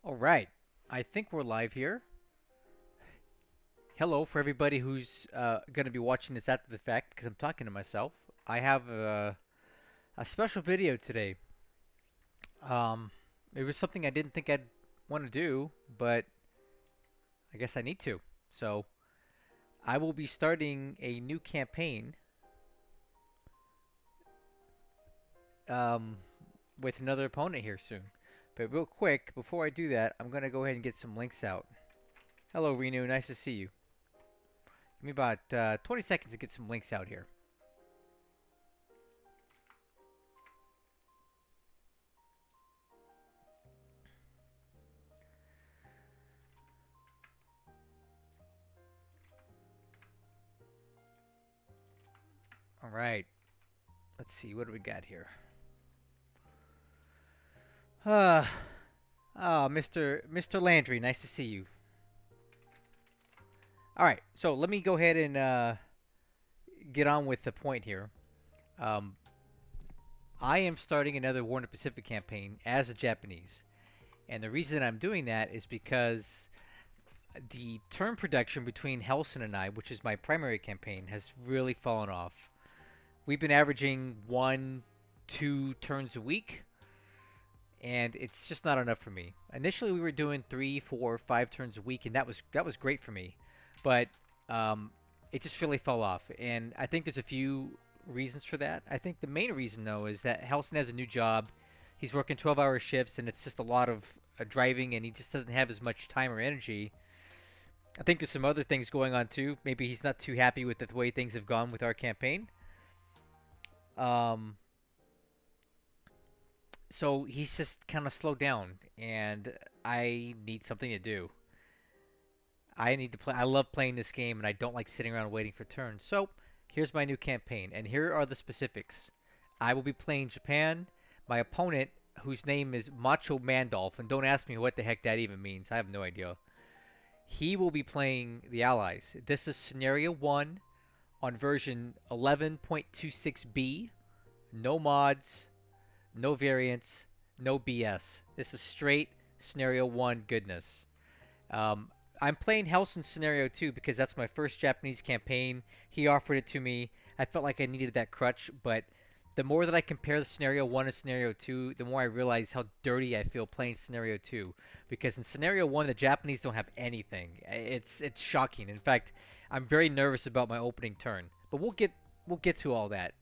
All right. I think we're live here. Hello for everybody who's going to be watching this after the fact because I'm talking to myself. I have a special video today. Um, it was something I didn't think I'd want to do, but I guess I need to. So I will be starting a new campaign um, with another opponent here soon. But real quick, before I do that, I'm going to go ahead and get some links out. Hello, Renu. Nice to see you. Give me about 20 seconds to get some links out here. All right. Let's see. What do we got here? Uh, Mr. Landry. Nice to see you. All right. So let me go ahead and get on with the point here. Um, I am starting another War in the Pacific campaign as a Japanese. And the reason I'm doing that is because the turn production between Hellsen and I, which is my primary campaign, has really fallen off. We've been averaging 1, 2 turns a week, and it's just not enough for me. Initially, we were doing 3, 4, 5 turns a week, and that was great for me, but it just really fell off. And I think there's a few reasons for that. I think the main reason though is that Hellsen has a new job. He's working 12-hour shifts, and it's just a lot of driving, and he just doesn't have as much time or energy. I think there's some other things going on too. Maybe he's not too happy with the way things have gone with our campaign. Um, so he's just kind of slowed down, and I need something to do. I need to play. I love playing this game, and I don't like sitting around waiting for turns. So here's my new campaign, and here are the specifics. I will be playing Japan. My opponent, whose name is Macho Mandalf, and don't ask me what the heck that even means. I have no idea. He will be playing the Allies. This is Scenario 1 on version 11.26b. No mods, no variants, no BS. This is straight Scenario 1 goodness. Um, I'm playing Hellsen Scenario 2 because that's my first Japanese campaign. He offered it to me. I felt like I needed that crutch, but the more that I compare the Scenario 1 and Scenario 2, the more I realize how dirty I feel playing Scenario 2. Because in Scenario 1, the Japanese don't have anything. It's shocking. In fact, I'm very nervous about my opening turn. But we'll get to all that.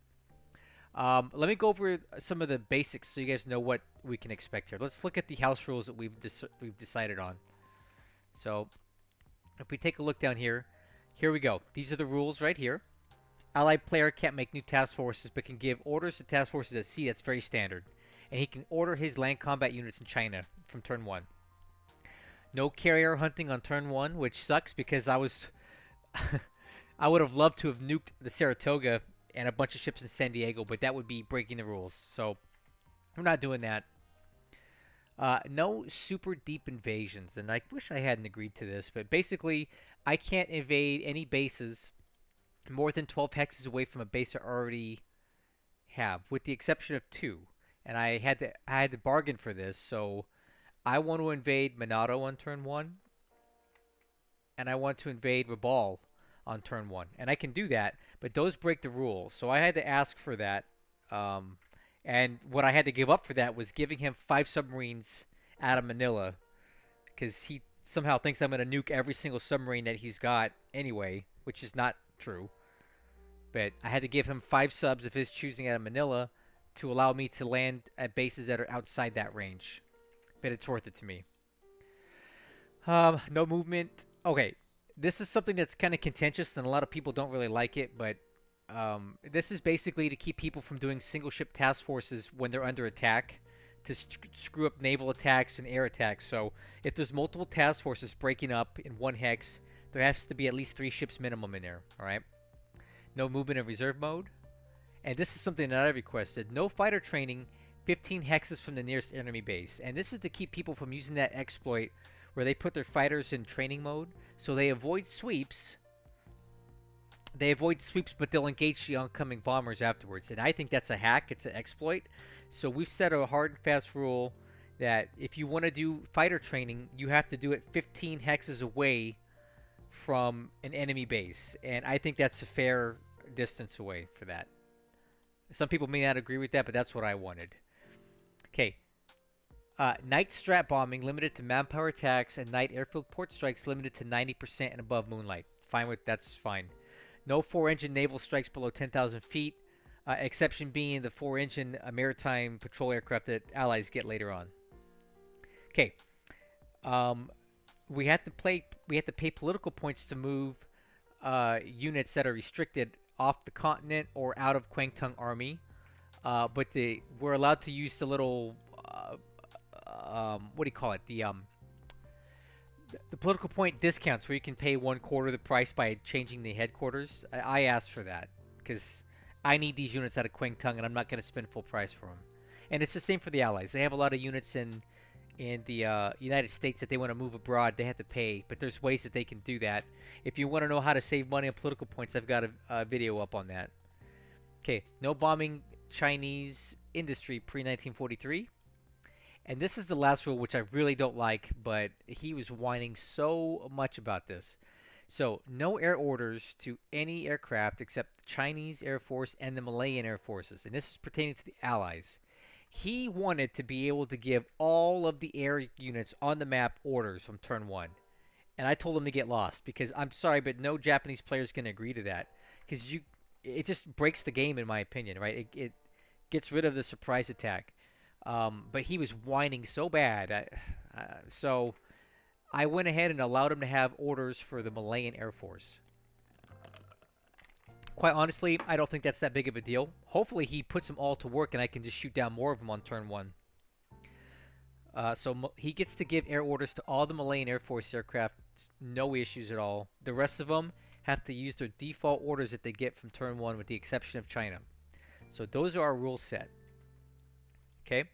Let me go over some of the basics so you guys know what we can expect here. Let's look at the house rules that we've decided on. So, if we take a look down here, here we go. These are the rules right here. Allied player can't make new task forces, but can give orders to task forces at sea. That's very standard. And he can order his land combat units in China from turn 1. No carrier hunting on turn 1, which sucks because I would have loved to have nuked the Saratoga and a bunch of ships in San Diego, but that would be breaking the rules. So I'm not doing that. No super deep invasions, and I wish I hadn't agreed to this, but basically, I can't invade any bases more than 12 hexes away from a base I already have, with the exception of 2. And I had to bargain for this, so I want to invade Minato on turn 1, and I want to invade Rabal on turn 1. And I can do that, but those break the rules. So I had to ask for that. Um, and what I had to give up for that was giving him 5 submarines out of Manila. Because he somehow thinks I'm going to nuke every single submarine that he's got anyway, which is not true. But I had to give him 5 subs of his choosing out of Manila to allow me to land at bases that are outside that range. But it's worth it to me. No movement. Okay, this is something that's kind of contentious, and a lot of people don't really like it. But this is basically to keep people from doing single ship task forces when they're under attack, to screw up naval attacks and air attacks. So if there's multiple task forces breaking up in one hex, there has to be at least 3 ships minimum in there. All right. No movement in reserve mode. And this is something that I requested. No fighter training 15 hexes from the nearest enemy base. And this is to keep people from using that exploit where they put their fighters in training mode. So they avoid sweeps. They avoid sweeps, but they'll engage the oncoming bombers afterwards. And I think that's a hack. It's an exploit. So we've set a hard and fast rule that if you want to do fighter training, you have to do it 15 hexes away from an enemy base, and I think that's a fair distance away for that. Some people may not agree with that, but that's what I wanted. Okay. Night strat bombing limited to manpower attacks, and night airfield port strikes limited to 90% and above moonlight. Fine with that's fine. No 4-engine naval strikes below 10,000 feet. Exception being the 4-engine maritime patrol aircraft that allies get later on. Okay. We have to pay political points to move units that are restricted off the continent or out of Kwangtung Army. But we're allowed to use the little what do you call it? The political point discounts where you can pay 1/4 the price by changing the headquarters. I asked for that because I need these units out of Kwangtung, and I'm not going to spend full price for them. And it's the same for the Allies. They have a lot of units in the United States that they want to move abroad. They have to pay, but there's ways that they can do that. If you want to know how to save money on political points, I've got a video up on that. Okay, no bombing Chinese industry pre-1943. And this is the last rule, which I really don't like, but he was whining so much about this. So, no air orders to any aircraft except the Chinese Air Force and the Malayan Air Forces. And this is pertaining to the Allies. He wanted to be able to give all of the air units on the map orders from turn 1. And I told him to get lost, because I'm sorry, but no Japanese player is going to agree to that. Because it just breaks the game, in my opinion, right? It gets rid of the surprise attack. But he was whining so bad. So I went ahead and allowed him to have orders for the Malayan Air Force. Quite honestly, I don't think that's that big of a deal. Hopefully he puts them all to work and I can just shoot down more of them on turn 1. So he gets to give air orders to all the Malayan Air Force aircraft. No issues at all. The rest of them have to use their default orders that they get from turn 1 with the exception of China. So those are our rules set. Okay.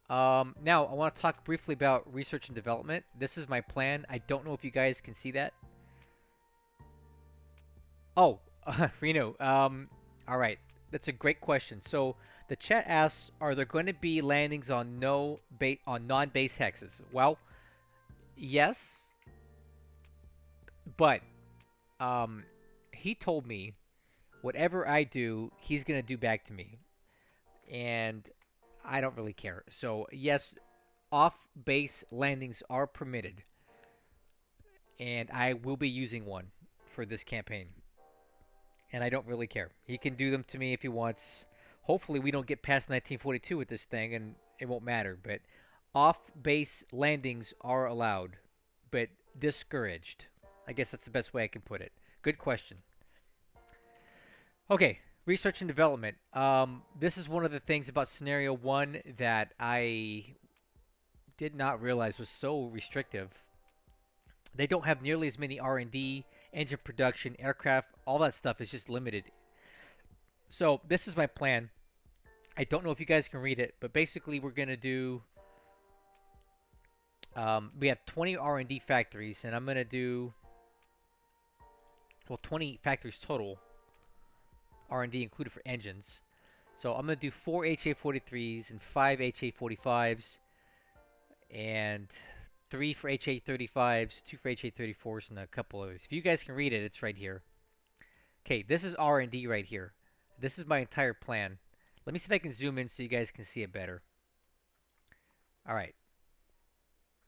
Now, I want to talk briefly about research and development. This is my plan. I don't know if you guys can see that. Oh, Reno. All right. That's a great question. So the chat asks, are there going to be landings on non-base hexes? Well, yes. But he told me whatever I do, he's going to do back to me. And I don't really care. So, yes, off-base landings are permitted. And I will be using one for this campaign. And I don't really care. He can do them to me if he wants. Hopefully, we don't get past 1942 with this thing, and it won't matter. But off-base landings are allowed, but discouraged. I guess that's the best way I can put it. Good question. Okay. Research and development. This is one of the things about Scenario 1 that I did not realize was so restrictive. They don't have nearly as many R&D, engine production, aircraft, all that stuff is just limited. So this is my plan. I don't know if you guys can read it, but basically we're going to do... we have 20 R&D factories, and I'm going to do... Well, 20 factories total. R&D included for engines. So I'm going to do 4 HA-43s and 5 HA-45s and 3 for HA-35s, 2 for HA-34s, and a couple others. If you guys can read it, it's right here. Okay, this is R&D right here. This is my entire plan. Let me see if I can zoom in so you guys can see it better. All right.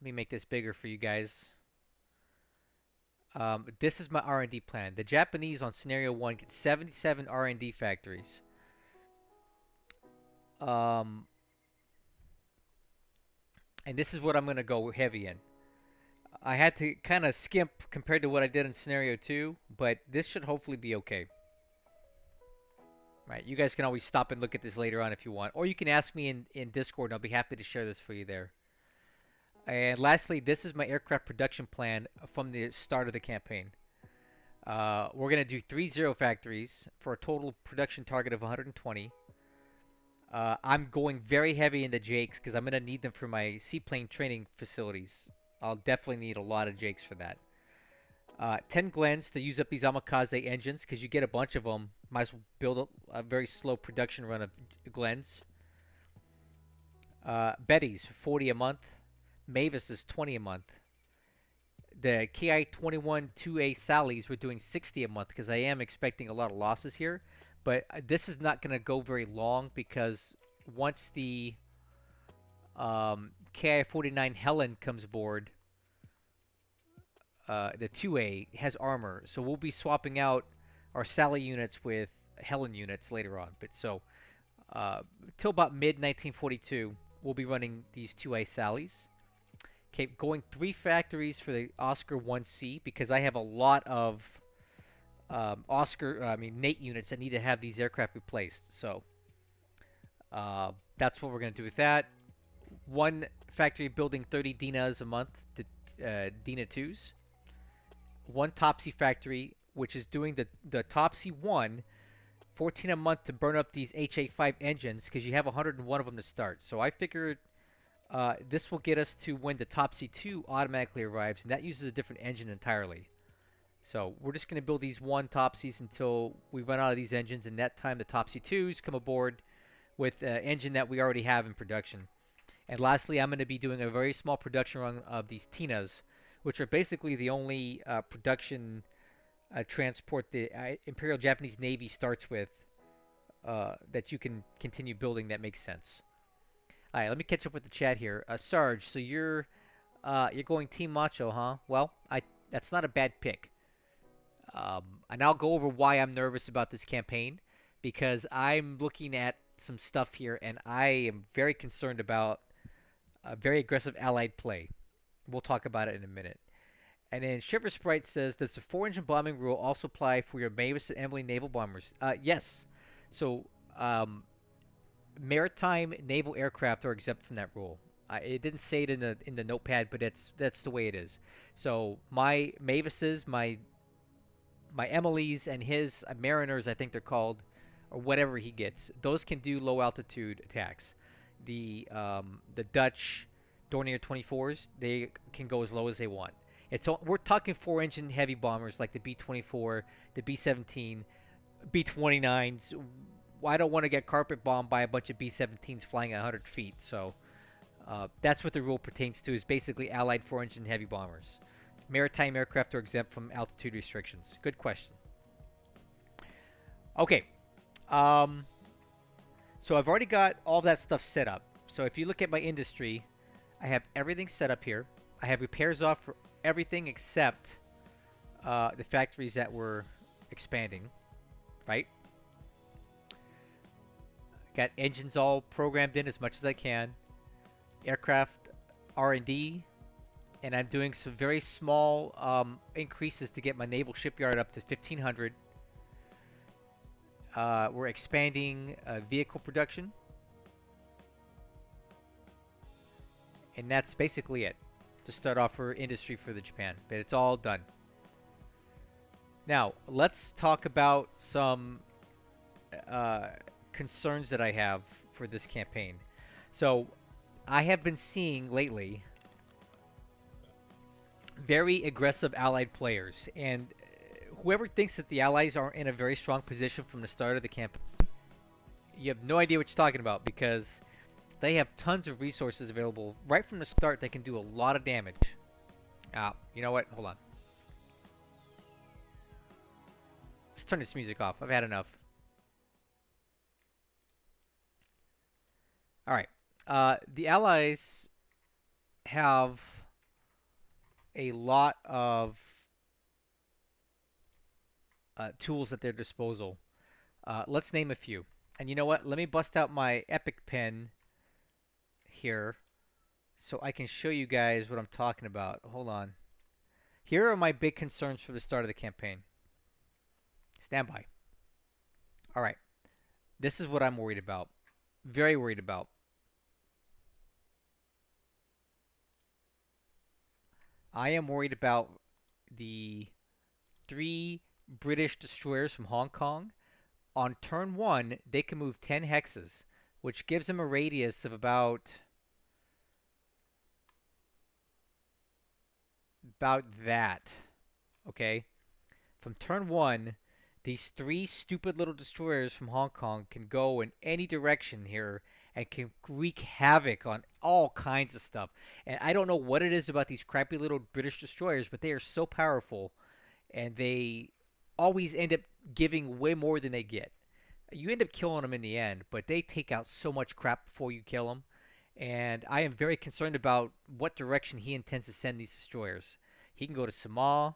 Let me make this bigger for you guys. This is my R&D plan. The Japanese on Scenario 1 get 77 R&D factories. And this is what I'm going to go heavy in. I had to kind of skimp compared to what I did in Scenario 2, but this should hopefully be okay. Right, you guys can always stop and look at this later on if you want. Or you can ask me in Discord, and I'll be happy to share this for you there. And lastly, this is my aircraft production plan from the start of the campaign. We're going to do 3 zero factories for a total production target of 120. I'm going very heavy into Jakes because I'm going to need them for my seaplane training facilities. I'll definitely need a lot of Jakes for that. 10 Glens to use up these Amakaze engines because you get a bunch of them. Might as well build a very slow production run of Glens. Betty's 40 a month. Mavis is 20 a month. The KI 21 2A Sally's we're doing 60 a month because I am expecting a lot of losses here. But this is not going to go very long because once the KI 49 Helen comes aboard, the 2A has armor, so we'll be swapping out our Sally units with Helen units later on. But so till about mid 1942, we'll be running these 2A Sallies. Okay, going 3 factories for the Oscar 1C because I have a lot of Nate units that need to have these aircraft replaced. So that's what we're going to do with that. One factory building 30 Dinas a month to Dina 2s. One Topsy factory, which is doing the Topsy 1, 14 a month to burn up these HA5 engines because you have 101 of them to start. So I figured this will get us to when the Topsy 2 automatically arrives, and that uses a different engine entirely. So we're just going to build these 1 Topsies until we run out of these engines, and that time the Topsy 2s come aboard with an engine that we already have in production. And lastly, I'm going to be doing a very small production run of these Tinas, which are basically the only production transport the Imperial Japanese Navy starts with that you can continue building that makes sense. All right, let me catch up with the chat here. Sarge, so you're going Team Macho, huh? Well, that's not a bad pick. And I'll go over why I'm nervous about this campaign because I'm looking at some stuff here and I am very concerned about very aggressive allied play. We'll talk about it in a minute. And then Shiver Sprite says, does the 4-engine bombing rule also apply for your Mavis and Emily naval bombers? Yes. So, maritime naval aircraft are exempt from that rule. It didn't say it in the notepad, but that's the way it is. So my Mavises, my Emily's, and his Mariners, I think they're called, or whatever he gets, those can do low altitude attacks. The Dutch Dornier 24s, they can go as low as they want. We're talking 4-engine heavy bombers like the B-24, the B-17, B-29s. I don't want to get carpet bombed by a bunch of B-17s flying at 100 feet. So that's what the rule pertains to, is basically allied 4-engine heavy bombers. Maritime aircraft are exempt from altitude restrictions. Good question. Okay. So I've already got all that stuff set up. So if you look at my industry, I have everything set up here. I have repairs off for everything except the factories that we're expanding, right? Got engines all programmed in as much as I can. Aircraft R&D, and I'm doing some very small increases to get my naval shipyard up to 1,500. We're expanding vehicle production. And that's basically it to start off for industry for the Japan. But it's all done. Now, let's talk about some concerns that I have for this campaign. So, I have been seeing lately very aggressive allied players. And whoever thinks that the allies are in a very strong position from the start of the campaign, you have no idea what you're talking about, because they have tons of resources available right from the start. They can do a lot of damage. You know what? Hold on. Let's turn this music off. I've had enough. Alright. The allies have a lot of tools at their disposal. Let's name a few. And you know what? Let me bust out my epic pen here so I can show you guys what I'm talking about. Hold on. Here are my big concerns for the start of the campaign. Stand by. Alright. This is what I'm worried about. Very worried about. I am worried about the 3 British destroyers from Hong Kong. On turn 1, they can move 10 hexes, which gives them a radius of about that. Okay? From turn 1, these 3 stupid little destroyers from Hong Kong can go in any direction here and can wreak havoc on all kinds of stuff. And I don't know what it is about these crappy little British destroyers, but they are so powerful, and they always end up giving way more than they get. You end up killing them in the end, but they take out so much crap before you kill them. And I am very concerned about what direction he intends to send these destroyers. He can go to Samoa,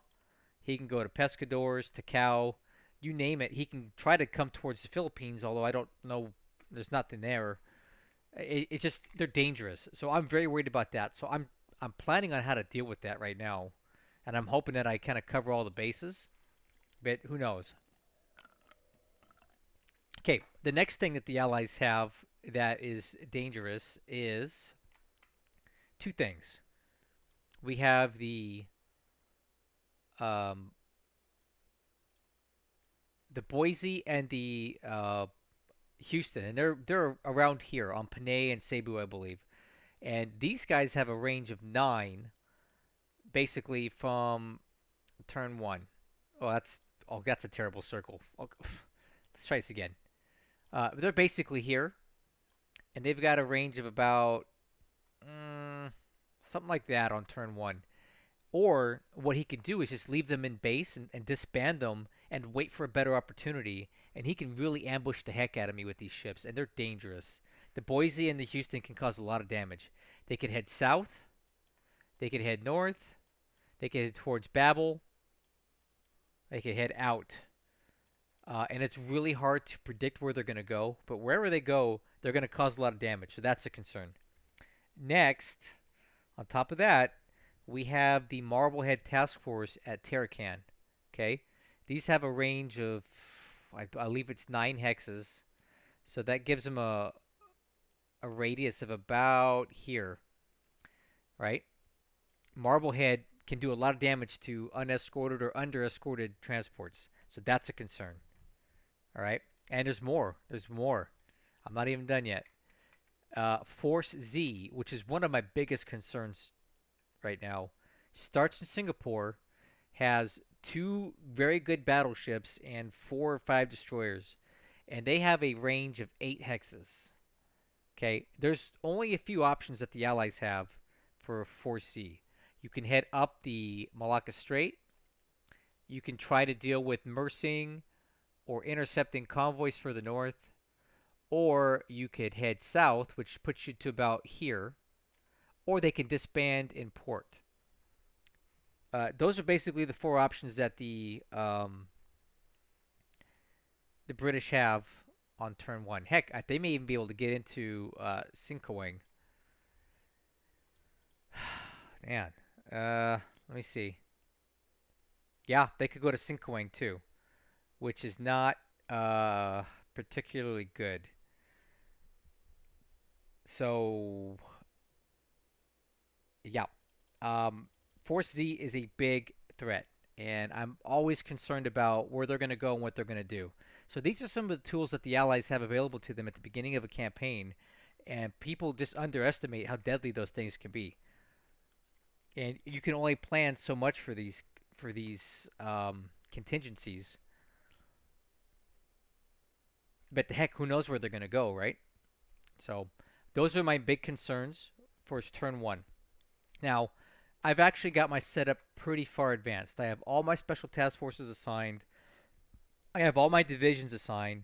he can go to Pescadores, Takao, you name it. He can try to come towards the Philippines, although I don't know. There's nothing there. It just they're dangerous. So I'm very worried about that. So I'm planning on how to deal with that right now, and I'm hoping that I kind of cover all the bases. But who knows? Okay, the next thing that the Allies have that is dangerous is two things. We have um, the Boise and the Houston, and they're around here on Panay and Cebu, I believe. And these guys have a range of 9, basically from turn one. Oh, that's a terrible circle. Oh, let's try this again. They're basically here, and they've got a range of about something like that on turn one. Or what he can do is just leave them in base and disband them and wait for a better opportunity. And he can really ambush the heck out of me with these ships, and they're dangerous. The Boise and the Houston can cause a lot of damage. They could head south. They could head north. They could head towards Babel. They could head out. And it's really hard to predict where they're going to go. But wherever they go, they're going to cause a lot of damage. So that's a concern. Next, on top of that, we have the Marblehead Task Force at Tarakan. Okay, these have a range of, I believe it's 9 hexes, so that gives them a radius of about here, right? Marblehead can do a lot of damage to unescorted or under escorted transports, so that's a concern. All right, and there's more. There's more. I'm not even done yet. Force Z, which is one of my biggest concerns right now, starts in Singapore, has 2 very good battleships and 4 or 5 destroyers, and they have a range of 8 hexes. Okay, there's only a few options that the Allies have for Force C. You can head up the Malacca Strait. You can try to deal with Mersing or intercepting convoys further north, or you could head south, which puts you to about here, or they can disband in port. Those are basically the 4 options that the British have on turn one. Heck, they may even be able to get into Sinkoing. Man, let me see. Yeah, they could go to Sinkoing too, which is not particularly good. So, yeah, Force Z is a big threat, and I'm always concerned about where they're going to go and what they're going to do. So these are some of the tools that the Allies have available to them at the beginning of a campaign, and people just underestimate how deadly those things can be. And you can only plan so much for these contingencies. But the heck, who knows where they're going to go, right? So those are my big concerns for turn one. Now, I've actually got my setup pretty far advanced. I have all my special task forces assigned. I have all my divisions assigned.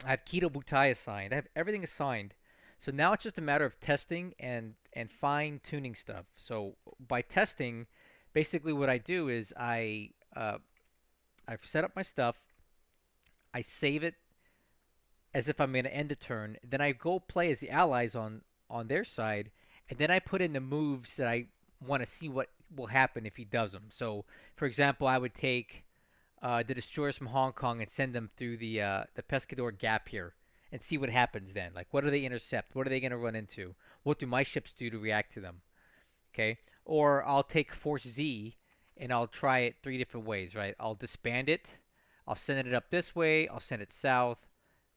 I have Keto Butai assigned. I have everything assigned. So now it's just a matter of testing and fine tuning stuff. So by testing, basically what I do is I've set up my stuff. I save it as if I'm going to end the turn. Then I go play as the allies on their side, and then I put in the moves that I want to see what will happen if he does them. So, for example, I would take the destroyers from Hong Kong and send them through the Pescador Gap here and see what happens then. Like, what do they intercept? What are they going to run into? What do my ships do to react to them? Okay? Or I'll take Force Z and I'll try it 3 different ways, right? I'll disband it. I'll send it up this way. I'll send it south.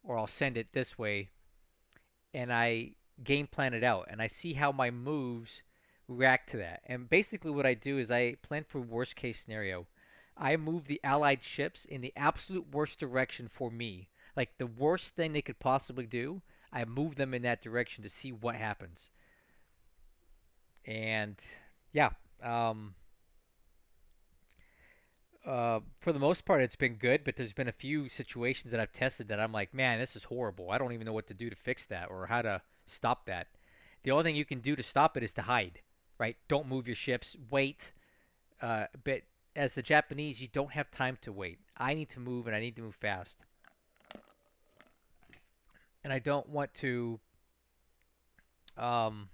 Or I'll send it this way. And I game plan it out. And I see how my moves react to that. And basically what I do is I plan for worst case scenario. I move the allied ships in the absolute worst direction for me. Like the worst thing they could possibly do, I move them in that direction to see what happens. And yeah, um, for the most part, it's been good. But there's been a few situations that I've tested that I'm like, man, this is horrible. I don't even know what to do to fix that or how to stop that. The only thing you can do to stop it is to hide, right? Don't move your ships. Wait. But as the Japanese, you don't have time to wait. I need to move, and I need to move fast. And I don't want to. Um,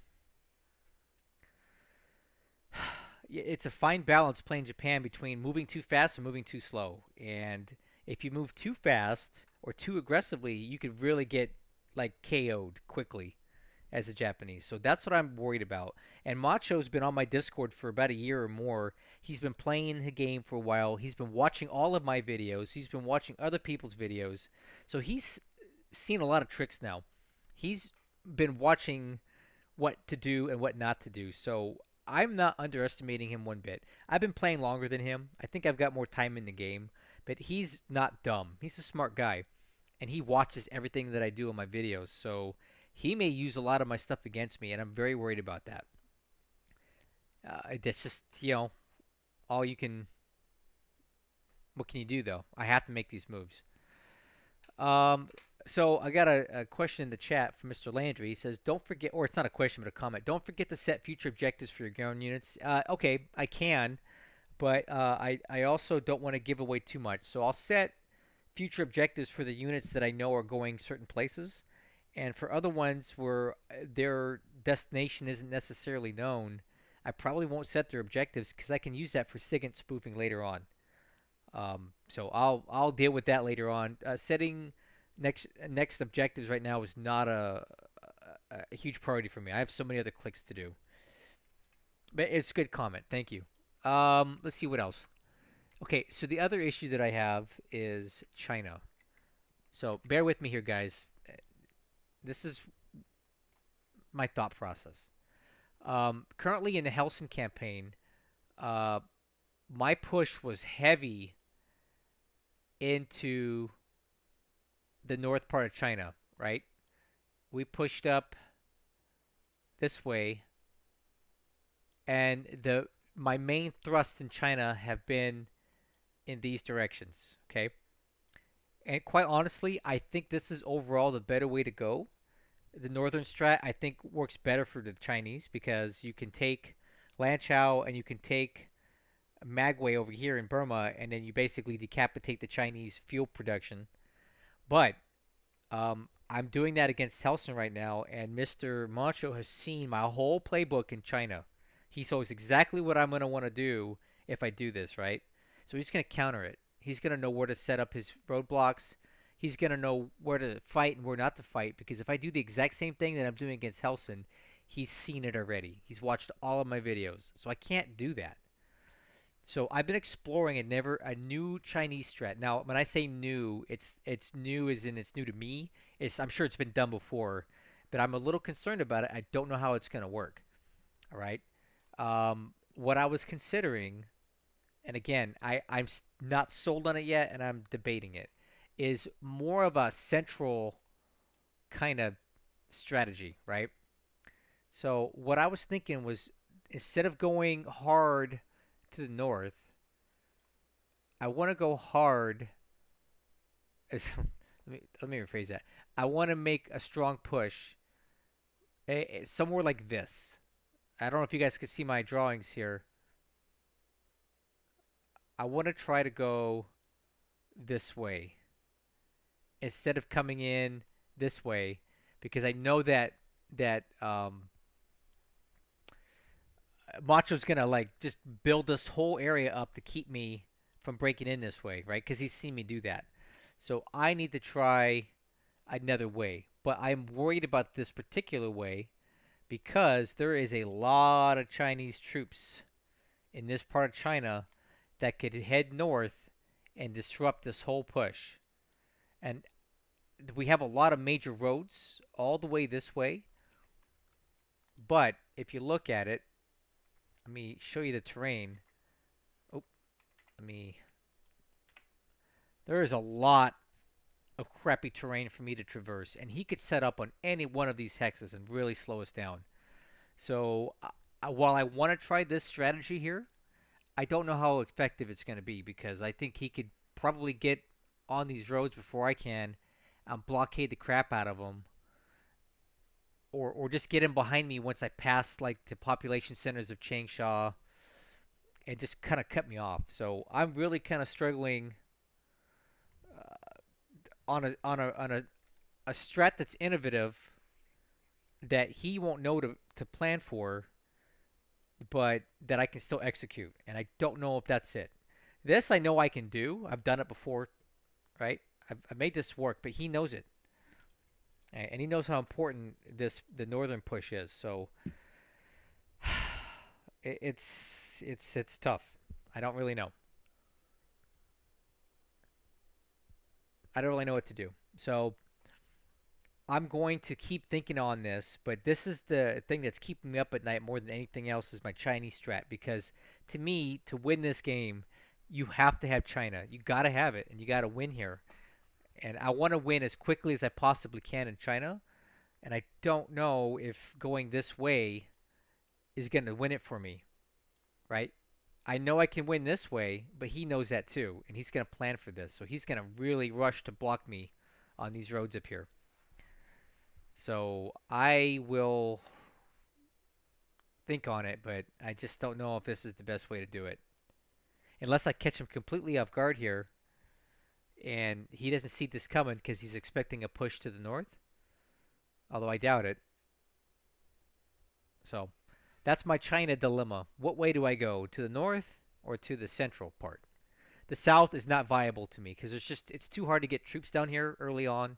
it's a fine balance playing Japan between moving too fast and moving too slow. And if you move too fast or too aggressively, you could really get like KO'd quickly as a Japanese. So that's what I'm worried about. And Macho's been on my Discord for about a year or more. He's been playing the game for a while. He's been watching all of my videos. He's been watching other people's videos. So he's seen a lot of tricks now. He's been watching what to do and what not to do. So I'm not underestimating him one bit. I've been playing longer than him. I think I've got more time in the game, but he's not dumb. He's a smart guy, and he watches everything that I do in my videos. So he may use a lot of my stuff against me, and I'm very worried about that. That's just all you can. What can you do though? I have to make these moves. Um, so I got a question in the chat from Mr. Landry. He says, "Don't forget," or it's not a question but a comment. Don't forget to set future objectives for your ground units. Okay, I can, but I also don't want to give away too much. So I'll set future objectives for the units that I know are going certain places, and for other ones where their destination isn't necessarily known, I probably won't set their objectives because I can use that for SIGINT spoofing later on. So I'll deal with that later on. Setting next objectives right now is not a huge priority for me. I have so many other clicks to do. But it's a good comment. Thank you. Let's see what else. Okay, so the other issue that I have is China. So bear with me here, guys. This is my thought process. Currently in the Hellsen campaign, uh, my push was heavy into the north part of China, right? We pushed up this way, and the my main thrusts in China have been in these directions, okay? And quite honestly, I think this is overall the better way to go. The northern strat I think works better for the Chinese because you can take Lanchao and you can take Magway over here in Burma, and then you basically decapitate the Chinese fuel production. But I'm doing that against Hellsen right now, and Mr. Macho has seen my whole playbook in China. He knows exactly what I'm going to want to do if I do this, right? So he's going to counter it. He's going to know where to set up his roadblocks. He's going to know where to fight and where not to fight, because if I do the exact same thing that I'm doing against Hellsen, he's seen it already. He's watched all of my videos. So I can't do that. So I've been exploring a new Chinese strat. Now, when I say new, it's new as in it's new to me. I'm sure it's been done before, but I'm a little concerned about it. I don't know how it's going to work. All right. What I was considering, and again, I'm not sold on it yet, and I'm debating it, is more of a central kind of strategy, right? So what I was thinking was instead of going hard to the north, I want to go hard. Let me rephrase that. I want to make a strong push somewhere like this. I don't know if you guys can see my drawings here. I want to try to go this way instead of coming in this way because I know that Macho's gonna like just build this whole area up to keep me from breaking in this way, right? Because he's seen me do that. So I need to try another way. But I'm worried about this particular way because there is a lot of Chinese troops in this part of China that could head north and disrupt this whole push. And we have a lot of major roads all the way this way. But if you look at it, let me show you the terrain. Oh, let me. There is a lot of crappy terrain for me to traverse, and he could set up on any one of these hexes and really slow us down. So while I want to try this strategy here, I don't know how effective it's going to be because I think he could probably get on these roads before I can and blockade the crap out of them, or just get him behind me once I pass like the population centers of Changsha and just kind of cut me off. So I'm really kind of struggling on a strat that's innovative that he won't know to plan for, but that I can still execute. And I don't know if that's it. This I know I can do. I've done it before, right? I've made this work, but he knows it, and he knows how important the northern push is. So it's tough. I don't really know. I don't really know what to do. So I'm going to keep thinking on this, but this is the thing that's keeping me up at night more than anything else is my Chinese strat because to me, to win this game, you have to have China. You got to have it and you got to win here. And I want to win as quickly as I possibly can in China, and I don't know if going this way is going to win it for me, right? I know I can win this way, but he knows that too, and he's going to plan for this. So he's going to really rush to block me on these roads up here. So I will think on it, but I just don't know if this is the best way to do it. Unless I catch him completely off guard here and he doesn't see this coming because he's expecting a push to the north. Although I doubt it. So that's my China dilemma. What way do I go? To the north or to the central part? The south is not viable to me because it's too hard to get troops down here early on.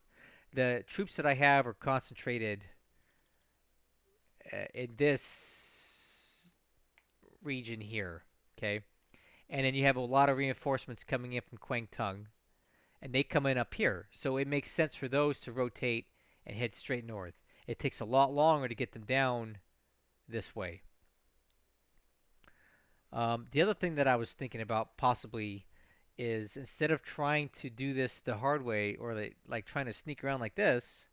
The troops that I have are concentrated in this region here, okay? And then you have a lot of reinforcements coming in from Kwangtung, and they come in up here. So it makes sense for those to rotate and head straight north. It takes a lot longer to get them down this way. The other thing that I was thinking about possibly is instead of trying to do this the hard way or like trying to sneak around like this,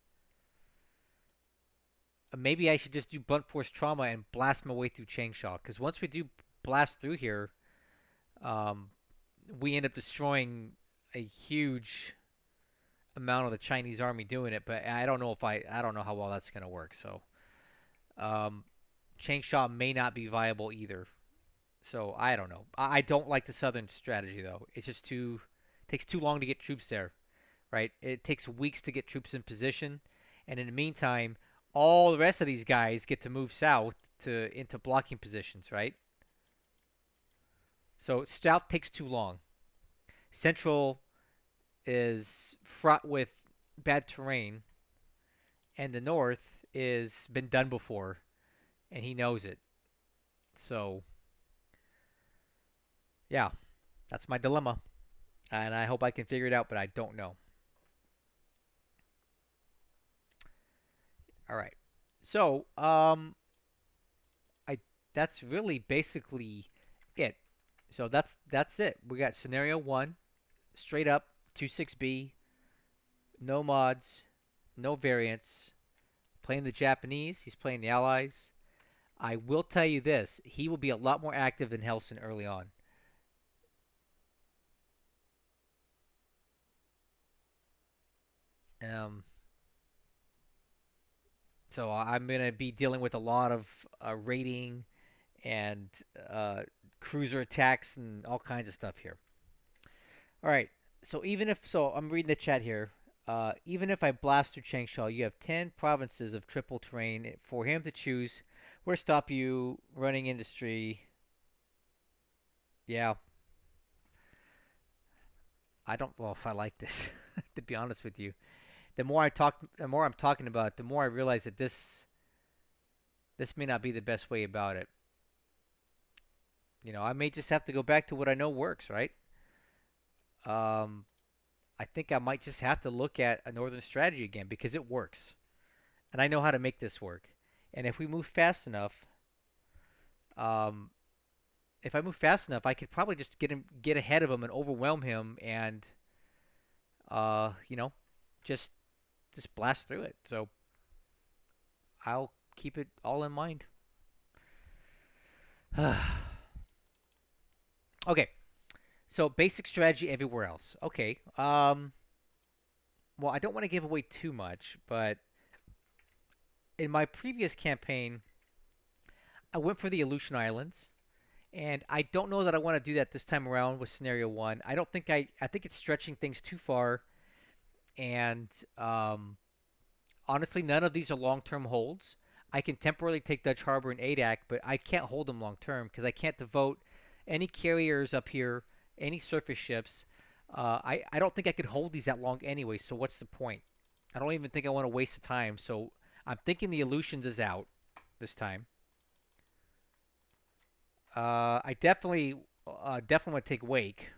maybe I should just do blunt force trauma and blast my way through Changsha. Because once we do blast through here, um, we end up destroying a huge amount of the Chinese army doing it. But I don't know if I don't know how well that's going to work. So Changsha may not be viable either. So I don't know. I don't like the southern strategy though. It's just too takes too long to get troops there, right? It takes weeks to get troops in position, and in the meantime, all the rest of these guys get to move south to into blocking positions, right? So south takes too long. Central is fraught with bad terrain, and the north is been done before, and he knows it. So yeah, that's my dilemma, and I hope I can figure it out, but I don't know. All right, so I that's really basically it. So that's it. We got scenario one, straight up 26B, no mods, no variants. Playing the Japanese, he's playing the Allies. I will tell you this: he will be a lot more active than Hellsen early on. Um, so I'm gonna be dealing with a lot of raiding and uh, cruiser attacks and all kinds of stuff here. All right. So I'm reading the chat here. Even if I blast through Changsha, you have 10 provinces of triple terrain for him to choose where to stop you running industry. Yeah, I don't know if I like this, to be honest with you. The more I'm talking about it, the more I realize that this may not be the best way about it. I may just have to go back to what I know works, right? Um, I think I might just have to look at a northern strategy again because it works, and I know how to make this work. And if we move fast enough, um, if I move fast enough, I could probably just get ahead of him and overwhelm him, and uh, you know, just just blast through it. So I'll keep it all in mind. Okay, so basic strategy everywhere else. Okay. Well, I don't want to give away too much, but in my previous campaign, I went for the Aleutian Islands, and I don't know that I want to do that this time around with scenario one. I don't think I think it's stretching things too far, and um, honestly, none of these are long-term holds. I can temporarily take Dutch Harbor and Adak, but I can't hold them long-term because I can't devote any carriers up here, any surface ships. I don't think I could hold these that long anyway, so what's the point? I don't even think I want to waste the time, so I'm thinking the Aleutians is out this time. I definitely want to take Wake.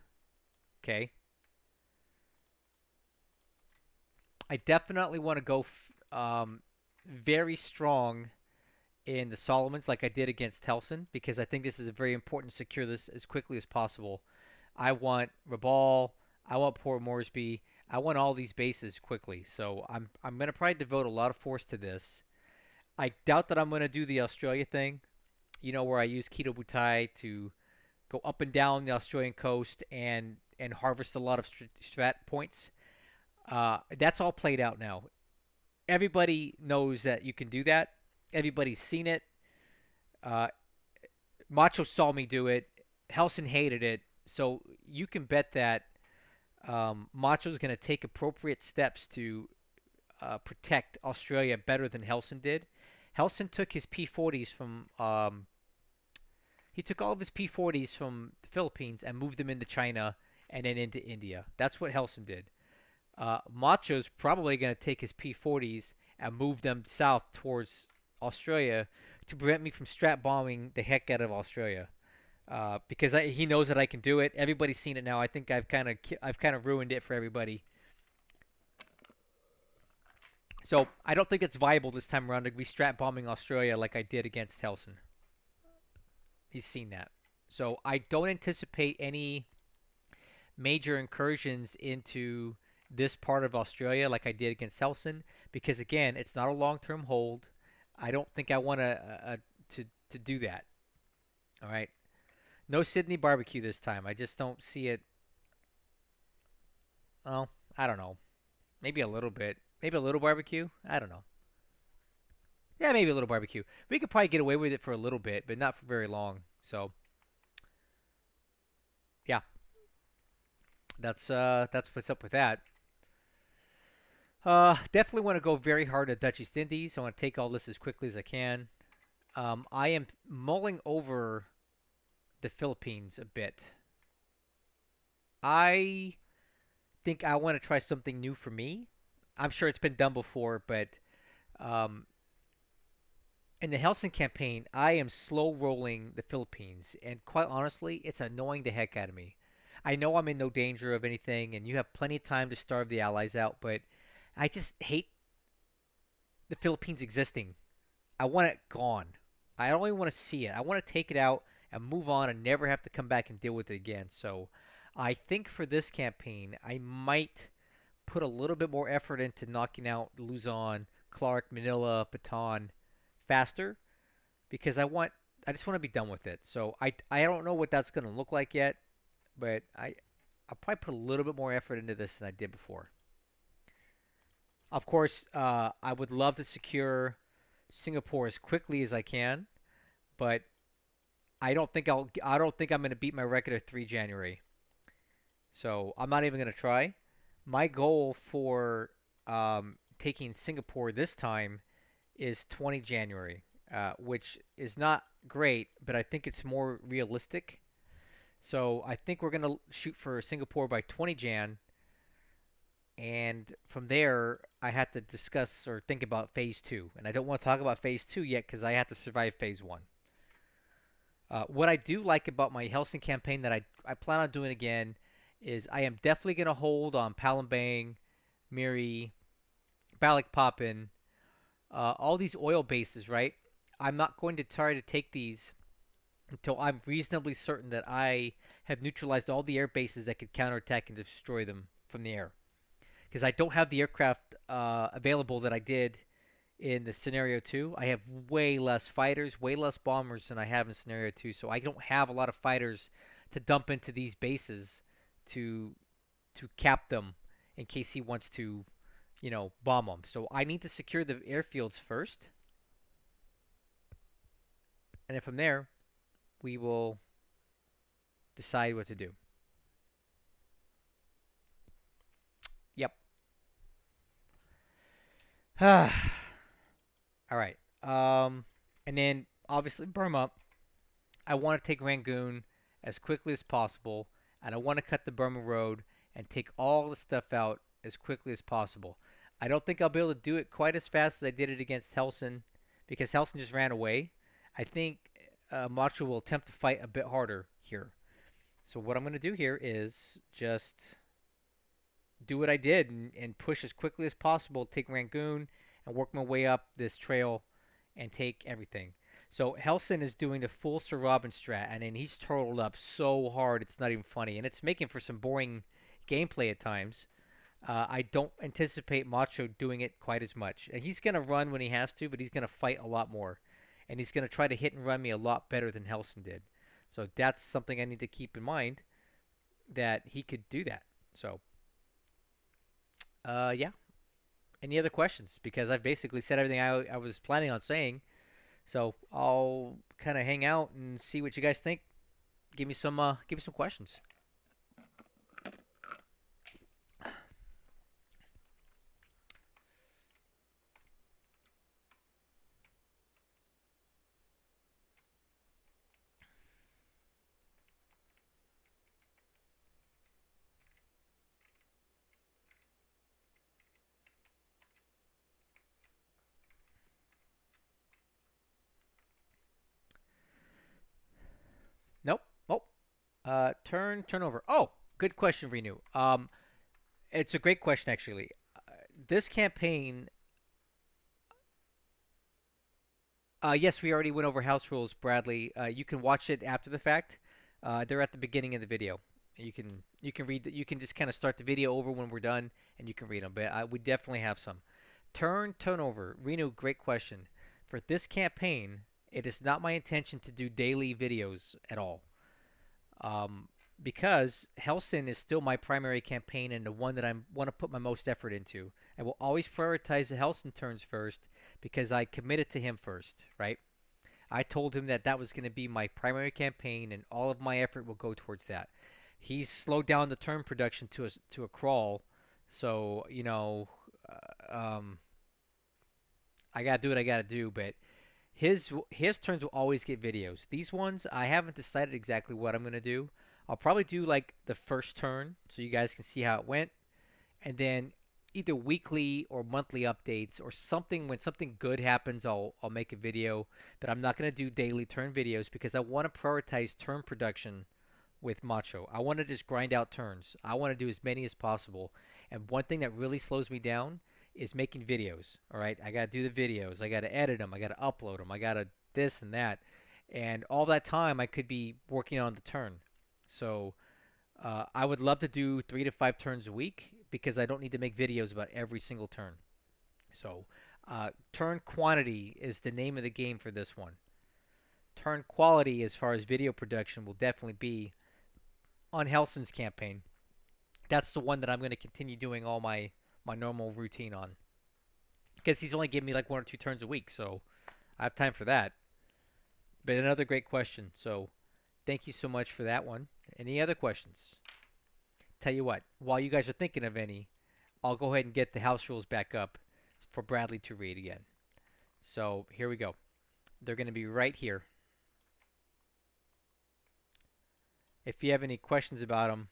Okay, I definitely want to go very strong in the Solomons like I did against Hellsen because I think this is very important to secure this as quickly as possible. I want Rabaul, I want Port Moresby, I want all these bases quickly. So I'm gonna probably devote a lot of force to this. I doubt that I'm gonna do the Australia thing, where I use Keto Butai to go up and down the Australian coast and harvest a lot of strat points. That's all played out now. Everybody knows that you can do that. Everybody's seen it. Uh, Macho saw me do it. Hellsen hated it. So you can bet that Macho's going to take appropriate steps to protect Australia better than Hellsen did. Hellsen took his P40s from he took all of his P40s from the Philippines and moved them into China and then into India. That's what Hellsen did. Macho's probably going to take his P40s and move them south towards Australia to prevent me from strat bombing the heck out of Australia. Because he knows that I can do it. Everybody's seen it now. I think I've kind of ruined it for everybody. So I don't think it's viable this time around to be strat bombing Australia like I did against Hellsen. He's seen that. So I don't anticipate any major incursions into this part of Australia like I did against Hellsen because again, it's not a long-term hold. I don't think I want to do that. All right. No Sydney barbecue this time. I just don't see it. Well, I don't know. Maybe a little bit. Maybe a little barbecue. I don't know. Yeah, maybe a little barbecue. We could probably get away with it for a little bit, but not for very long. So, yeah, that's what's up with that. Definitely want to go very hard at Dutch East Indies. I want to take all this as quickly as I can. I am mulling over the Philippines a bit. I think I want to try something new for me. I'm sure it's been done before, but um, in the Hellsing campaign, I am slow rolling the Philippines, and quite honestly, it's annoying the heck out of me. I know I'm in no danger of anything, and you have plenty of time to starve the allies out, but I just hate the Philippines existing. I want it gone. I don't even want to see it. I want to take it out and move on and never have to come back and deal with it again. So I think for this campaign, I might put a little bit more effort into knocking out Luzon, Clark, Manila, Bataan faster because I just want to be done with it. So I don't know what that's going to look like yet, but I'll probably put a little bit more effort into this than I did before. Of course, I would love to secure Singapore as quickly as I can, but I don't think I'm going to beat my record of 3 January. So I'm not even going to try. My goal for taking Singapore this time is 20 January, which is not great, but I think it's more realistic. So I think we're going to shoot for Singapore by 20 Jan, and from there I have to discuss or think about phase two. And I don't want to talk about phase two yet because I have to survive phase one. What I do like about my Helsing campaign that I plan on doing again is I am definitely going to hold on Palembang, Miri, Balikpapan, all these oil bases, right? I'm not going to try to take these until I'm reasonably certain that I have neutralized all the air bases that could counterattack and destroy them from the air. because I don't have the aircraft available that I did in the scenario 2. I have way less fighters, way less bombers than I have in scenario 2, so I don't have a lot of fighters to dump into these bases to cap them in case he wants to, bomb them. So I need to secure the airfields first, and then from there we will decide what to do. Yep. All right. And then obviously Burma. I want to take Rangoon as quickly as possible, and I want to cut the Burma road and take all the stuff out as quickly as possible. I don't think I'll be able to do it quite as fast as I did it against Hellsen, because Hellsen just ran away. I think Macho will attempt to fight a bit harder here. So what I'm going to do here is just do what I did and push as quickly as possible, take Rangoon, and work my way up this trail and take everything. So Hellsen is doing the full Sir Robin strat, and then he's turtled up so hard it's not even funny, and it's making for some boring gameplay at times. I don't anticipate Macho doing it quite as much. He's going to run when he has to, but he's going to fight a lot more. And he's going to try to hit and run me a lot better than Hellsen did. So that's something I need to keep in mind, that he could do that. So, yeah. Any other questions? Because I've basically said everything I was planning on saying. So I'll kind of hang out and see what you guys think. Give me some questions. Nope. Oh, turnover. Oh, good question, Renew. It's a great question actually. This campaign. Yes, we already went over house rules, Bradley. You can watch it after the fact. They're at the beginning of the video. You can read that. You can just kind of start the video over when we're done, and you can read them. But we definitely have some. Turnover. Reno, great question. For this campaign, it is not my intention to do daily videos at all. Um, because Hellsen is still my primary campaign and the one that I want to put my most effort into. I will always prioritize the Hellsen turns first because I committed to him first, right? I told him that that was going to be my primary campaign and all of my effort will go towards that. He's slowed down the turn production to a crawl, so I gotta do what I gotta do. But his turns will always get videos. These ones I haven't decided exactly what I'm gonna do. I'll probably do like the first turn so you guys can see how it went, and then either weekly or monthly updates or something. When something good happens, I'll make a video. But I'm not gonna do daily turn videos because I want to prioritize turn production with Macho. I want to just grind out turns. I want to do as many as possible. And one thing that really slows me down is making videos. All right, I got to do the videos. I got to edit them. I got to upload them. I got to this and that. And all that time I could be working on the turn. So I would love to do 3 to 5 turns a week because I don't need to make videos about every single turn. So turn quantity is the name of the game for this one. Turn quality as far as video production will definitely be on Hellsen's campaign. That's the one that I'm going to continue doing all my normal routine on. Because he's only giving me like 1 or 2 turns a week, so I have time for that. But another great question. So thank you so much for that one. Any other questions? Tell you what, while you guys are thinking of any, I'll go ahead and get the house rules back up for Bradley to read again. So here we go. They're going to be right here. If you have any questions about them,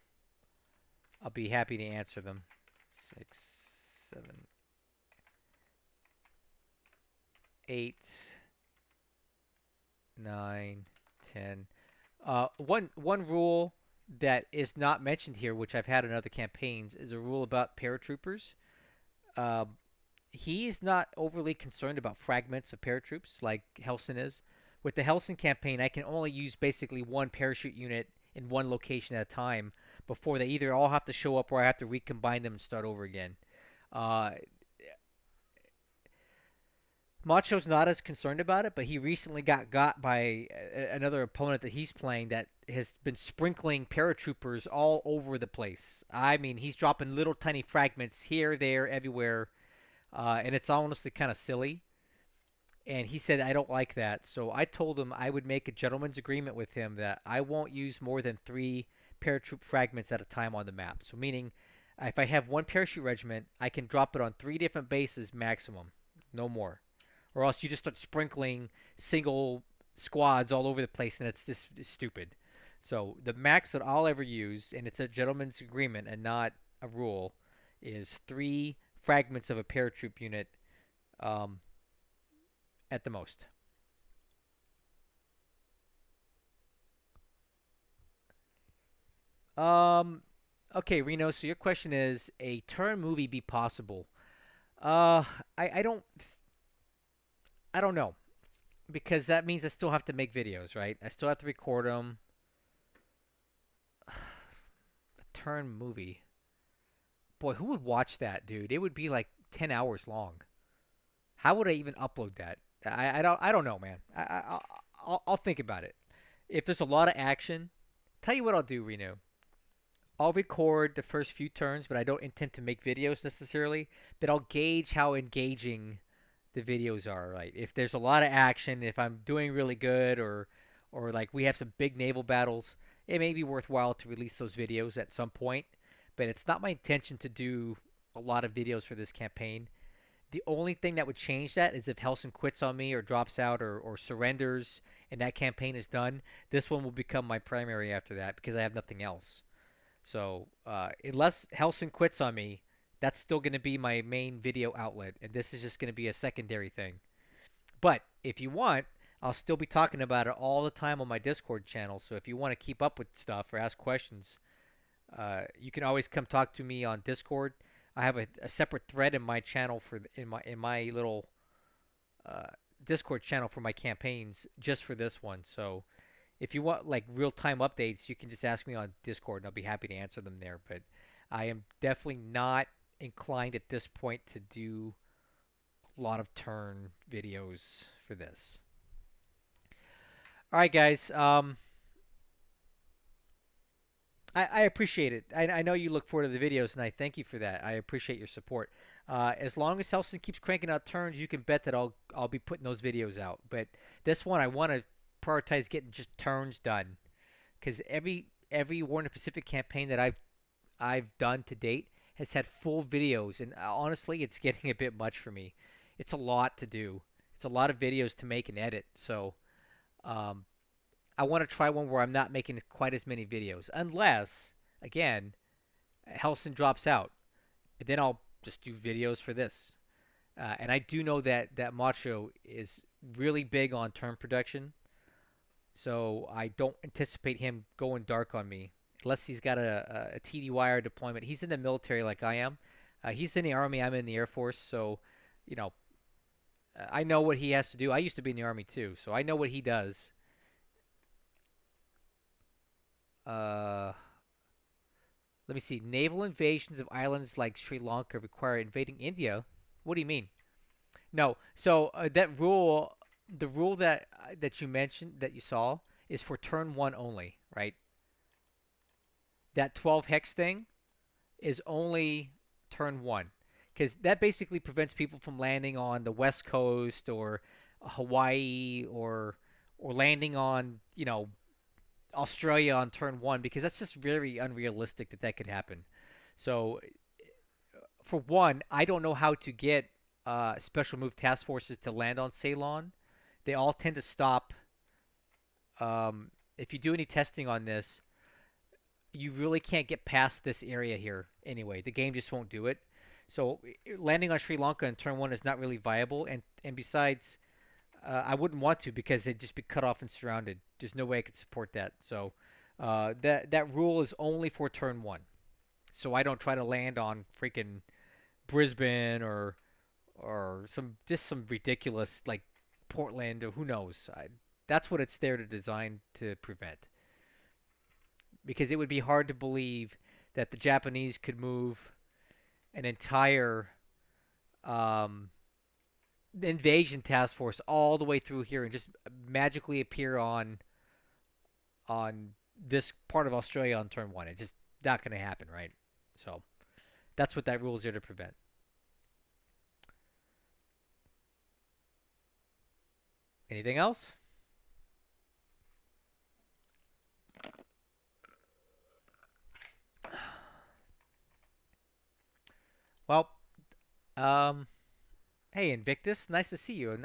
I'll be happy to answer them. 6, 7, 8, 9, 10. One rule that is not mentioned here, which I've had in other campaigns, is a rule about paratroopers. Uh, he's not overly concerned about fragments of paratroops like Hellsen is. With the Hellsen campaign, I can only use basically one parachute unit in one location at a time before they either all have to show up or I have to recombine them and start over again. Uh, Macho's not as concerned about it, but he recently got by another opponent that he's playing that has been sprinkling paratroopers all over the place. I mean, he's dropping little tiny fragments here, there, everywhere, and it's honestly kind of silly. And he said, I don't like that. So I told him I would make a gentleman's agreement with him that I won't use more than three paratroop fragments at a time on the map. So, meaning, if I have one parachute regiment, I can drop it on three different bases maximum, no more. Or else you just start sprinkling single squads all over the place, and it's just stupid. So, the max that I'll ever use, and it's a gentleman's agreement and not a rule, is three fragments of a paratroop unit um, at the most. Um, okay, Reno. So your question is, a turn movie be possible? Uh, I don't know because that means I still have to make videos, right? I still have to record them. A turn movie. Boy, who would watch that, dude? It would be like 10 hours long. How would I even upload that? I don't know, man. I'll think about it. If there's a lot of action, tell you what I'll do, Reno. I'll record the first few turns, but I don't intend to make videos necessarily. But I'll gauge how engaging the videos are. Right? If there's a lot of action, if I'm doing really good, or like we have some big naval battles, it may be worthwhile to release those videos at some point. But it's not my intention to do a lot of videos for this campaign. The only thing that would change that is if Hellsen quits on me or drops out or surrenders and that campaign is done. This one will become my primary after that because I have nothing else. So unless Hellsen quits on me, that's still going to be my main video outlet, and this is just going to be a secondary thing. But if you want, I'll still be talking about it all the time on my Discord channel. So if you want to keep up with stuff or ask questions, you can always come talk to me on Discord. I have a separate thread in my channel for in my little uh, Discord channel for my campaigns just for this one. So if you want like real time updates, you can just ask me on Discord, and I'll be happy to answer them there. But I am definitely not inclined at this point to do a lot of turn videos for this. All right, guys. I appreciate it. I know you look forward to the videos, and I thank you for that. I appreciate your support. As long as Hellson keeps cranking out turns, you can bet that I'll be putting those videos out. But this one, I want to prioritize getting just turns done, because every War in the Pacific campaign that I've done to date has had full videos, and honestly, it's getting a bit much for me. It's a lot to do. It's a lot of videos to make and edit. So um, I want to try one where I'm not making quite as many videos, unless again Hellson drops out, and then I'll just do videos for this. And I do know that Macho is really big on turn production, so I don't anticipate him going dark on me unless he's got a TDY or deployment. He's in the military like I am. He's in the army. I'm in the Air Force, so you know I know what he has to do. I used to be in the army too, so I know what he does. Uh, Let me see. Naval invasions of islands like Sri Lanka require invading India. What do you mean? No. So that rule, the rule that you mentioned that you saw is for turn one only, right? That 12 hex thing is only turn one, because that basically prevents people from landing on the west coast or Hawaii or landing on Australia on turn one, because that's just very unrealistic that that could happen. So for one, I don't know how to get special move task forces to land on Ceylon. They all tend to stop. If you do any testing on this, you really can't get past this area here anyway. The game just won't do it. So landing on Sri Lanka in turn one is not really viable, and besides, I wouldn't want to because they'd just be cut off and surrounded. There's no way I could support that. So that rule is only for turn one. So I don't try to land on freaking Brisbane or some ridiculous like Portland or who knows. That's what it's there to design to prevent. Because it would be hard to believe that the Japanese could move an entire um, invasion task force all the way through here and just magically appear on this part of Australia on turn one. It's just not going to happen, right? So that's what that rule is there to prevent. Anything else? Well, um, hey Invictus, nice to see you, and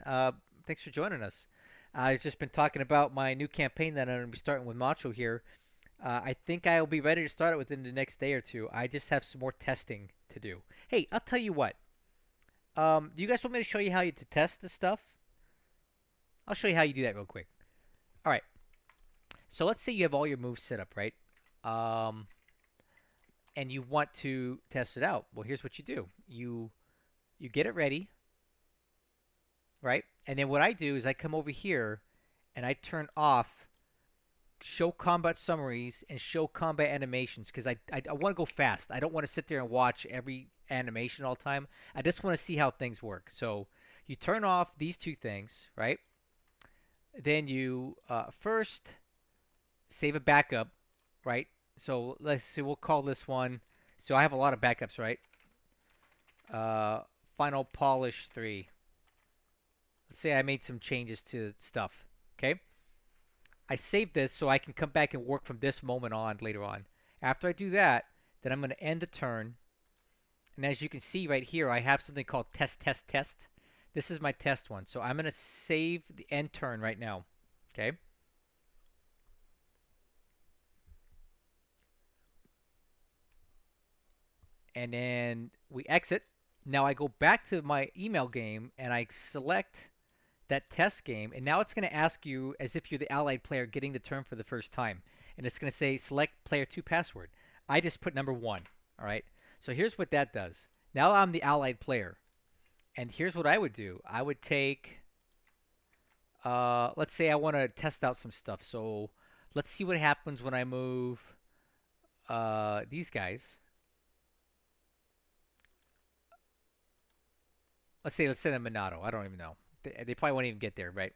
thanks for joining us. I've just been talking about my new campaign that I'm going to be starting with Macho here. I think I'll be ready to start it within the next day or two. I just have some more testing to do. Hey, I'll tell you what. Do you guys want me to show you how to test this stuff? I'll show you how you do that real quick. All right. So let's say you have all your moves set up, right? Um, and you want to test it out. Well, here's what you do. You get it ready, right? And then what I do is I come over here and I turn off show combat summaries and show combat animations because I want to go fast. I don't want to sit there and watch every animation all the time. I just want to see how things work. So you turn off these two things, right? Then you first save a backup, right? So let's see, we'll call this one. So I have a lot of backups, right? Uh, Final Polish 3. Let's say I made some changes to stuff, okay? I save this so I can come back and work from this moment on later on. After I do that, then I'm going to end the turn. And as you can see right here, I have something called test, test, test. This is my test one. So I'm going to save the end turn right now, okay? And then we exit. Now I go back to my email game and I select that test game, and now it's going to ask you as if you're the allied player getting the turn for the first time, and it's going to say select player 2 password. I just put number 1. All right, so here's what that does. Now I'm the allied player, and here's what I would do. I would take let's say I want to test out some stuff, so let's see what happens when I move these guys. Let's send a Minato. I don't even know. They probably won't even get there, right?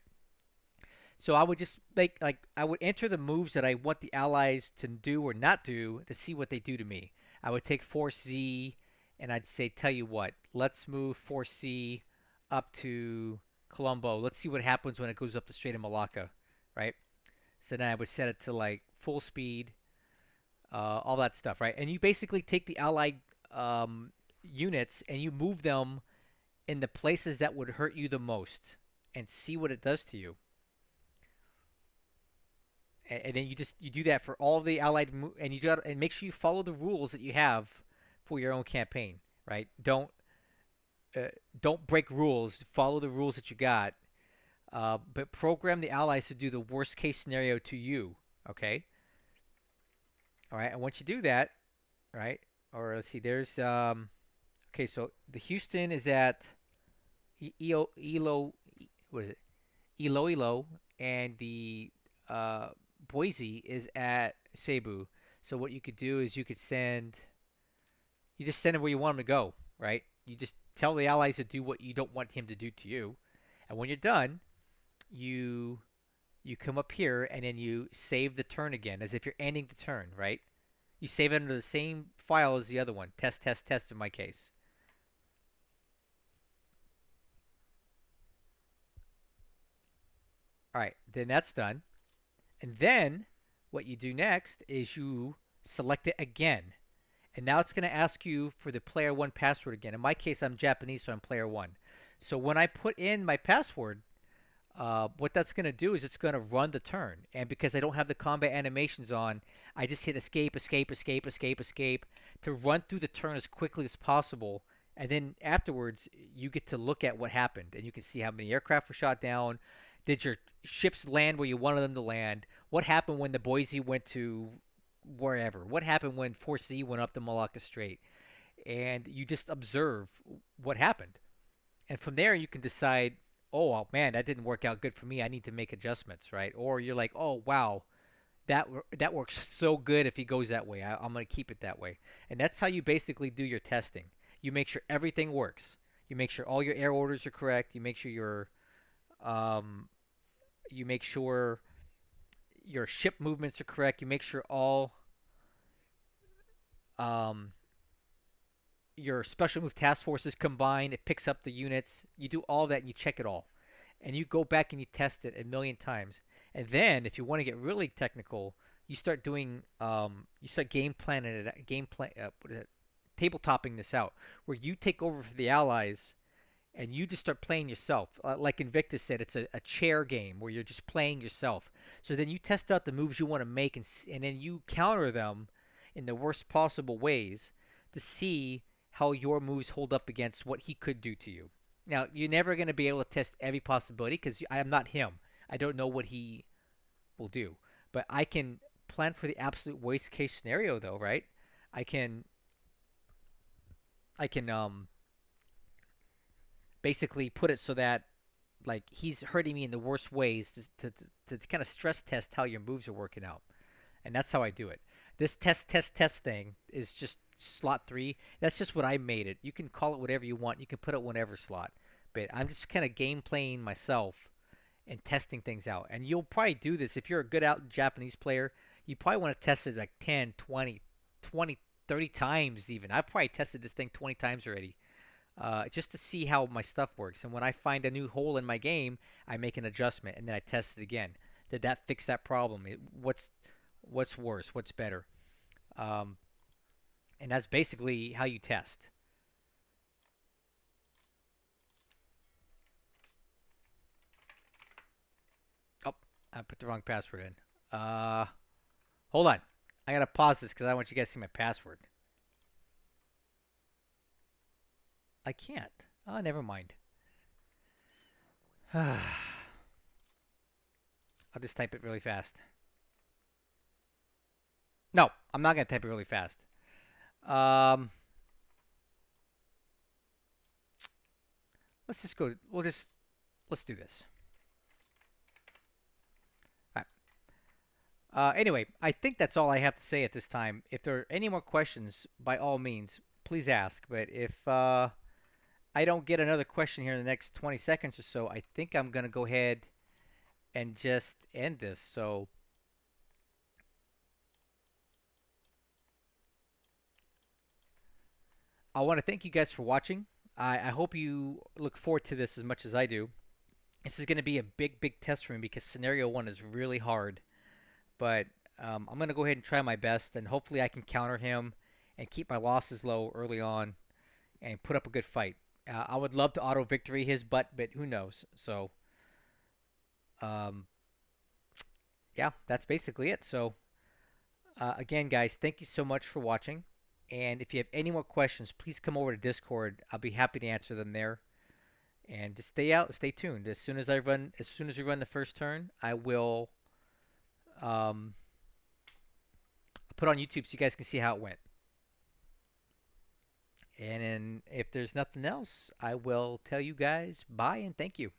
So I would just like I would enter the moves that I want the allies to do or not do to see what they do to me. I would take Force Z and I'd say, tell you what, let's move Force C up to Colombo. Let's see what happens when it goes up the Strait of Malacca, right? So then I would set it to like full speed, all that stuff, right? And you basically take the allied units and you move them in the places that would hurt you the most and see what it does to you. And then you do that for all the allied and you got and make sure you follow the rules that you have for your own campaign, right? Don't break rules. Follow the rules that you got, but program the allies to do the worst case scenario to you. Okay. All right. And once you do that, right? Or let's see. There's okay. So the Houston is at Elo. What is it? Iloilo, and the Boise is at Cebu. So what you could do is you just send him where you want him to go, right? You just tell the allies to do what you don't want him to do to you, and when you're done, you you come up here and then you save the turn again as if you're ending the turn, right? You save it under the same file as the other one, test, test, test in my case. All right, then that's done. And then what you do next is you select it again. And now it's going to ask you for the player one password again. In my case, I'm Japanese, so I'm player one. So when I put in my password, what that's going to do is it's going to run the turn. And because I don't have the combat animations on, I just hit escape, escape, escape, escape, escape to run through the turn as quickly as possible. And then afterwards, you get to look at what happened. And you can see how many aircraft were shot down. Did your ships land where you wanted them to land? What happened when the Boise went to wherever? What happened when Force Z went up the Malacca Strait? And you just observe what happened. And from there, you can decide, oh man, that didn't work out good for me. I need to make adjustments, right? Or you're like, oh wow, that works so good if he goes that way. I'm going to keep it that way. And that's how you basically do your testing. You make sure everything works. You make sure all your air orders are correct. Um, you make sure your ship movements are correct. You make sure all um, your special move task forces combine. It picks up the units. You do all that and you check it all. And you go back and you test it a million times. And then, if you want to get really technical, you start doing, you start game planning it, what is it, table topping this out, where you take over for the allies and you just start playing yourself. Like Invictus said, it's a chair game where you're just playing yourself. So then you test out the moves you want to make, and then you counter them in the worst possible ways to see how your moves hold up against what he could do to you. Now, you're never going to be able to test every possibility because I am not him. I don't know what he will do. But I can plan for the absolute worst case scenario, though, right? I can, I can basically put it so that like he's hurting me in the worst ways to kind of stress test how your moves are working out, and that's how I do it. This test thing is just slot three. That's just what I made it. You can call it whatever you want. You can put it whatever slot, but I'm just kind of game playing myself and testing things out. And you'll probably do this if you're a good out Japanese player. You probably want to test it like 10, 20, 20, 30 times even. I've probably tested this thing 20 times already just to see how my stuff works. And when I find a new hole in my game, I make an adjustment and then I test it again. Did that fix that problem? What's worse? What's better? Um, and that's basically how you test. Oh, I put the wrong password in. Hold on. I gotta pause this because I want you guys to see my password. I can't. Oh, never mind. I'll just type it really fast. No, I'm not gonna type it really fast. Um, let's just go. Let's do this. All right. Anyway, I think that's all I have to say at this time. If there are any more questions, by all means, please ask. But if I don't get another question here in the next 20 seconds or so, I think I'm gonna go ahead and just end this. So I want to thank you guys for watching. I hope you look forward to this as much as I do. This is going to be a big test for me because scenario one is really hard. But I'm going to go ahead and try my best, and hopefully I can counter him and keep my losses low early on and put up a good fight. I would love to auto victory his butt, but who knows? So, um, yeah, that's basically it. So, again, guys, thank you so much for watching. And if you have any more questions, please come over to Discord. I'll be happy to answer them there. And just stay tuned. As soon as we run the first turn, I will um, put on YouTube so you guys can see how it went. And then if there's nothing else, I will tell you guys bye and thank you.